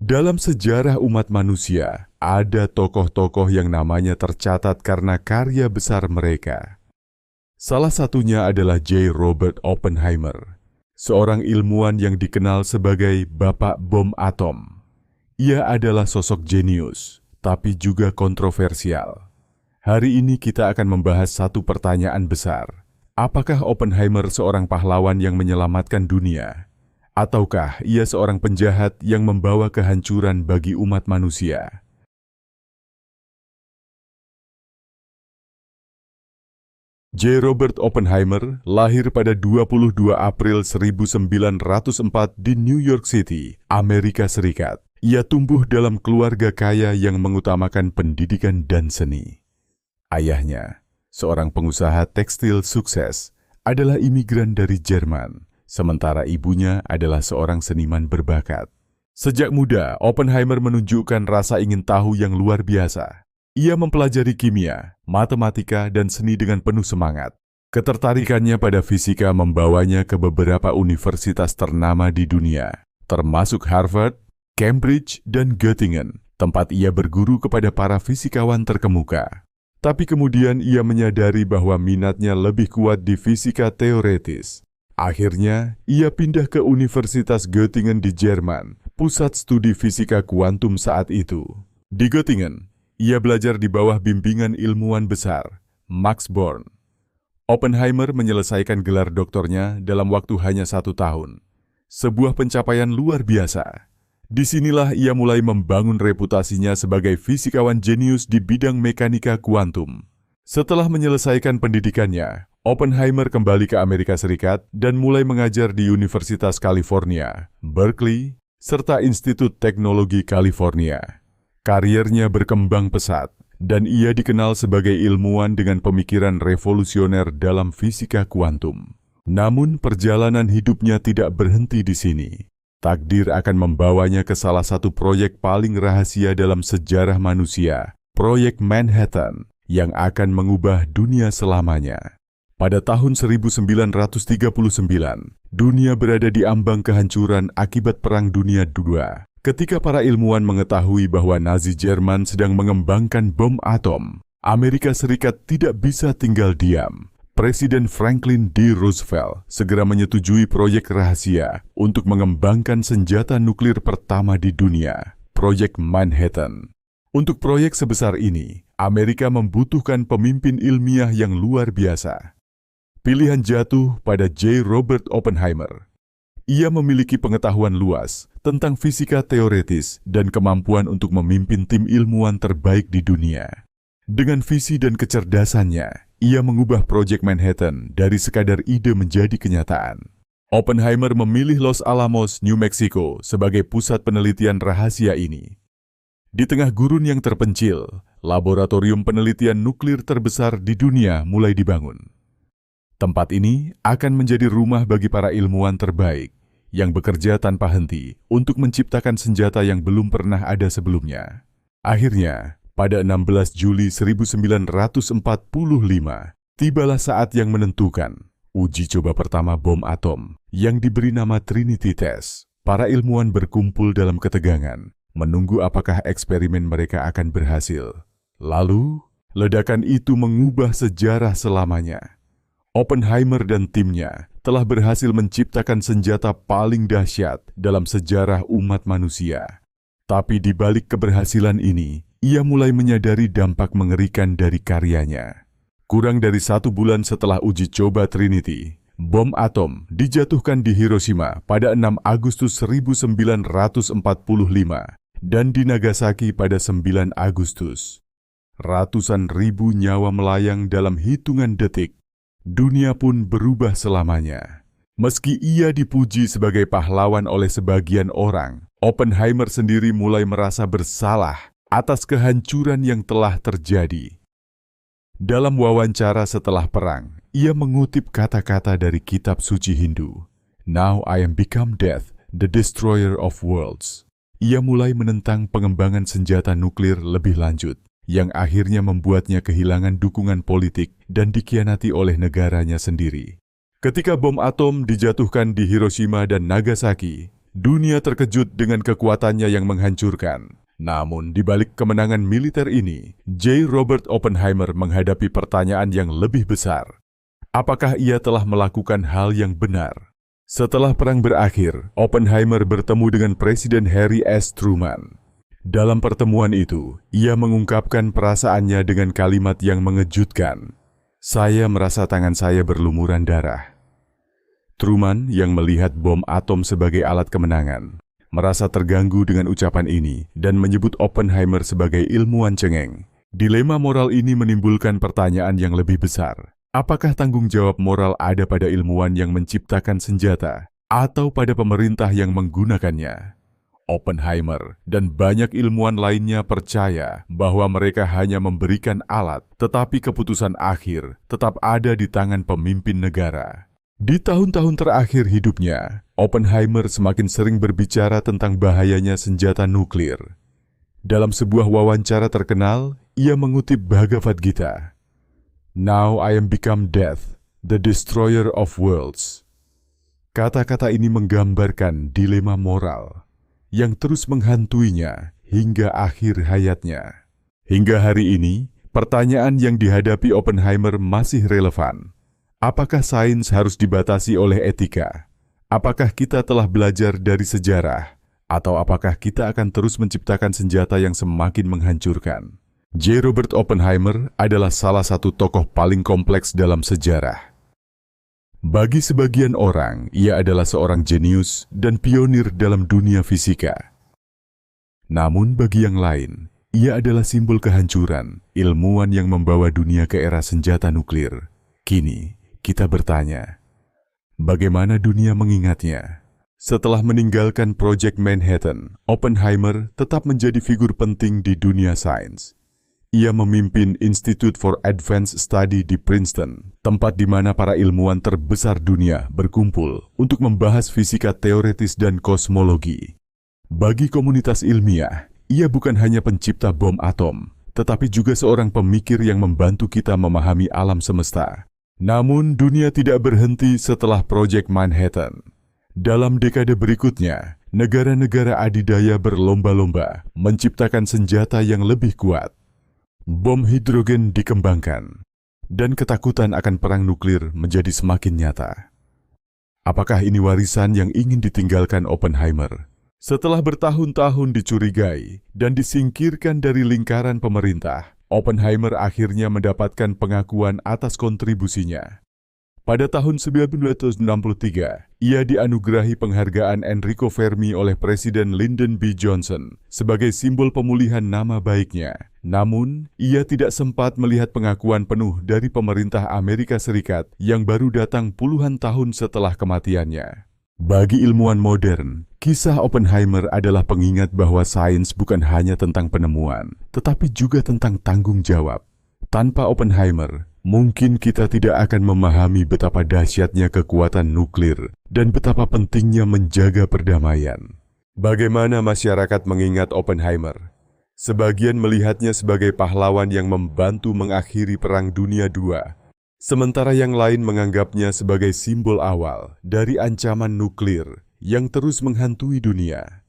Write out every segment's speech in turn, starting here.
Dalam sejarah umat manusia, ada tokoh-tokoh yang namanya tercatat karena karya besar mereka. Salah satunya adalah J. Robert Oppenheimer, seorang ilmuwan yang dikenal sebagai Bapak Bom Atom. Ia adalah sosok jenius, tapi juga kontroversial. Hari ini kita akan membahas satu pertanyaan besar. Apakah Oppenheimer seorang pahlawan yang menyelamatkan dunia? Ataukah ia seorang penjahat yang membawa kehancuran bagi umat manusia? J. Robert Oppenheimer lahir pada 22 April 1904 di New York City, Amerika Serikat. Ia tumbuh dalam keluarga kaya yang mengutamakan pendidikan dan seni. Ayahnya, seorang pengusaha tekstil sukses, adalah imigran dari Jerman. Sementara ibunya adalah seorang seniman berbakat. Sejak muda, Oppenheimer menunjukkan rasa ingin tahu yang luar biasa. Ia mempelajari kimia, matematika, dan seni dengan penuh semangat. Ketertarikannya pada fisika membawanya ke beberapa universitas ternama di dunia, termasuk Harvard, Cambridge, dan Göttingen, tempat ia berguru kepada para fisikawan terkemuka. Tapi kemudian ia menyadari bahwa minatnya lebih kuat di fisika teoretis. Akhirnya, ia pindah ke Universitas Göttingen di Jerman, pusat studi fisika kuantum saat itu. Di Göttingen, ia belajar di bawah bimbingan ilmuwan besar, Max Born. Oppenheimer menyelesaikan gelar doktornya dalam waktu hanya 1 tahun. Sebuah pencapaian luar biasa. Disinilah ia mulai membangun reputasinya sebagai fisikawan jenius di bidang mekanika kuantum. Setelah menyelesaikan pendidikannya, Oppenheimer kembali ke Amerika Serikat dan mulai mengajar di Universitas California, Berkeley, serta Institut Teknologi California. Kariernya berkembang pesat, dan ia dikenal sebagai ilmuwan dengan pemikiran revolusioner dalam fisika kuantum. Namun perjalanan hidupnya tidak berhenti di sini. Takdir akan membawanya ke salah satu proyek paling rahasia dalam sejarah manusia, Proyek Manhattan, yang akan mengubah dunia selamanya. Pada tahun 1939, dunia berada di ambang kehancuran akibat Perang Dunia II. Ketika para ilmuwan mengetahui bahwa Nazi Jerman sedang mengembangkan bom atom, Amerika Serikat tidak bisa tinggal diam. Presiden Franklin D. Roosevelt segera menyetujui proyek rahasia untuk mengembangkan senjata nuklir pertama di dunia, Proyek Manhattan. Untuk proyek sebesar ini, Amerika membutuhkan pemimpin ilmiah yang luar biasa. Pilihan jatuh pada J. Robert Oppenheimer. Ia memiliki pengetahuan luas tentang fisika teoretis dan kemampuan untuk memimpin tim ilmuwan terbaik di dunia. Dengan visi dan kecerdasannya, ia mengubah proyek Manhattan dari sekadar ide menjadi kenyataan. Oppenheimer memilih Los Alamos, New Mexico sebagai pusat penelitian rahasia ini. Di tengah gurun yang terpencil, laboratorium penelitian nuklir terbesar di dunia mulai dibangun. Tempat ini akan menjadi rumah bagi para ilmuwan terbaik yang bekerja tanpa henti untuk menciptakan senjata yang belum pernah ada sebelumnya. Akhirnya, pada 16 Juli 1945, tibalah saat yang menentukan, uji coba pertama bom atom yang diberi nama Trinity Test. Para ilmuwan berkumpul dalam ketegangan, menunggu apakah eksperimen mereka akan berhasil. Lalu, ledakan itu mengubah sejarah selamanya. Oppenheimer dan timnya telah berhasil menciptakan senjata paling dahsyat dalam sejarah umat manusia. Tapi di balik keberhasilan ini, ia mulai menyadari dampak mengerikan dari karyanya. Kurang dari 1 bulan setelah uji coba Trinity, bom atom dijatuhkan di Hiroshima pada 6 Agustus 1945 dan di Nagasaki pada 9 Agustus. Ratusan ribu nyawa melayang dalam hitungan detik. Dunia pun berubah selamanya. Meski ia dipuji sebagai pahlawan oleh sebagian orang, Oppenheimer sendiri mulai merasa bersalah atas kehancuran yang telah terjadi. Dalam wawancara setelah perang, ia mengutip kata-kata dari kitab suci Hindu, "Now I am become death, the destroyer of worlds." Ia mulai menentang pengembangan senjata nuklir lebih lanjut, yang akhirnya membuatnya kehilangan dukungan politik dan dikhianati oleh negaranya sendiri. Ketika bom atom dijatuhkan di Hiroshima dan Nagasaki, dunia terkejut dengan kekuatannya yang menghancurkan. Namun, di balik kemenangan militer ini, J. Robert Oppenheimer menghadapi pertanyaan yang lebih besar. Apakah ia telah melakukan hal yang benar? Setelah perang berakhir, Oppenheimer bertemu dengan Presiden Harry S. Truman. Dalam pertemuan itu, ia mengungkapkan perasaannya dengan kalimat yang mengejutkan. "Saya merasa tangan saya berlumuran darah." Truman yang melihat bom atom sebagai alat kemenangan, merasa terganggu dengan ucapan ini dan menyebut Oppenheimer sebagai ilmuwan cengeng. Dilema moral ini menimbulkan pertanyaan yang lebih besar. Apakah tanggung jawab moral ada pada ilmuwan yang menciptakan senjata atau pada pemerintah yang menggunakannya? Oppenheimer dan banyak ilmuwan lainnya percaya bahwa mereka hanya memberikan alat, tetapi keputusan akhir tetap ada di tangan pemimpin negara. Di tahun-tahun terakhir hidupnya, Oppenheimer semakin sering berbicara tentang bahayanya senjata nuklir. Dalam sebuah wawancara terkenal, ia mengutip Bhagavad Gita. "Now I am become death, the destroyer of worlds." Kata-kata ini menggambarkan dilema moral yang terus menghantuinya hingga akhir hayatnya. Hingga hari ini, pertanyaan yang dihadapi Oppenheimer masih relevan. Apakah sains harus dibatasi oleh etika? Apakah kita telah belajar dari sejarah? Atau apakah kita akan terus menciptakan senjata yang semakin menghancurkan? J. Robert Oppenheimer adalah salah satu tokoh paling kompleks dalam sejarah. Bagi sebagian orang, ia adalah seorang jenius dan pionir dalam dunia fisika. Namun bagi yang lain, ia adalah simbol kehancuran, ilmuwan yang membawa dunia ke era senjata nuklir. Kini, kita bertanya, bagaimana dunia mengingatnya? Setelah meninggalkan Proyek Manhattan, Oppenheimer tetap menjadi figur penting di dunia sains. Ia memimpin Institute for Advanced Study di Princeton, tempat di mana para ilmuwan terbesar dunia berkumpul untuk membahas fisika teoretis dan kosmologi. Bagi komunitas ilmiah, ia bukan hanya pencipta bom atom, tetapi juga seorang pemikir yang membantu kita memahami alam semesta. Namun, dunia tidak berhenti setelah Proyek Manhattan. Dalam dekade berikutnya, negara-negara adidaya berlomba-lomba menciptakan senjata yang lebih kuat. Bom hidrogen dikembangkan, dan ketakutan akan perang nuklir menjadi semakin nyata. Apakah ini warisan yang ingin ditinggalkan Oppenheimer? Setelah bertahun-tahun dicurigai dan disingkirkan dari lingkaran pemerintah, Oppenheimer akhirnya mendapatkan pengakuan atas kontribusinya. Pada tahun 1963, ia dianugerahi penghargaan Enrico Fermi oleh Presiden Lyndon B. Johnson sebagai simbol pemulihan nama baiknya. Namun, ia tidak sempat melihat pengakuan penuh dari pemerintah Amerika Serikat yang baru datang puluhan tahun setelah kematiannya. Bagi ilmuwan modern, kisah Oppenheimer adalah pengingat bahwa sains bukan hanya tentang penemuan, tetapi juga tentang tanggung jawab. Tanpa Oppenheimer, mungkin kita tidak akan memahami betapa dahsyatnya kekuatan nuklir dan betapa pentingnya menjaga perdamaian. Bagaimana masyarakat mengingat Oppenheimer? Sebagian melihatnya sebagai pahlawan yang membantu mengakhiri Perang Dunia II, sementara yang lain menganggapnya sebagai simbol awal dari ancaman nuklir yang terus menghantui dunia.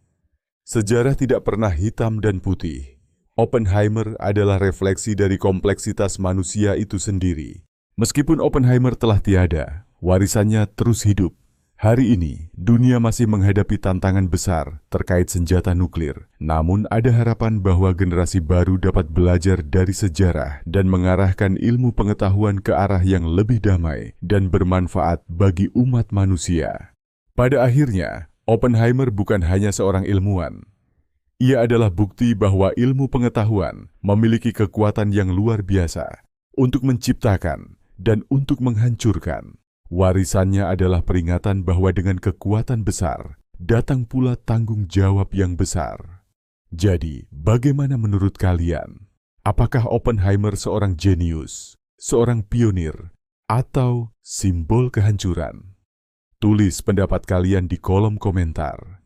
Sejarah tidak pernah hitam dan putih. Oppenheimer adalah refleksi dari kompleksitas manusia itu sendiri. Meskipun Oppenheimer telah tiada, warisannya terus hidup. Hari ini, dunia masih menghadapi tantangan besar terkait senjata nuklir. Namun ada harapan bahwa generasi baru dapat belajar dari sejarah dan mengarahkan ilmu pengetahuan ke arah yang lebih damai dan bermanfaat bagi umat manusia. Pada akhirnya, Oppenheimer bukan hanya seorang ilmuwan. Ia adalah bukti bahwa ilmu pengetahuan memiliki kekuatan yang luar biasa untuk menciptakan dan untuk menghancurkan. Warisannya adalah peringatan bahwa dengan kekuatan besar, datang pula tanggung jawab yang besar. Jadi, bagaimana menurut kalian? Apakah Oppenheimer seorang jenius, seorang pionir, atau simbol kehancuran? Tulis pendapat kalian di kolom komentar.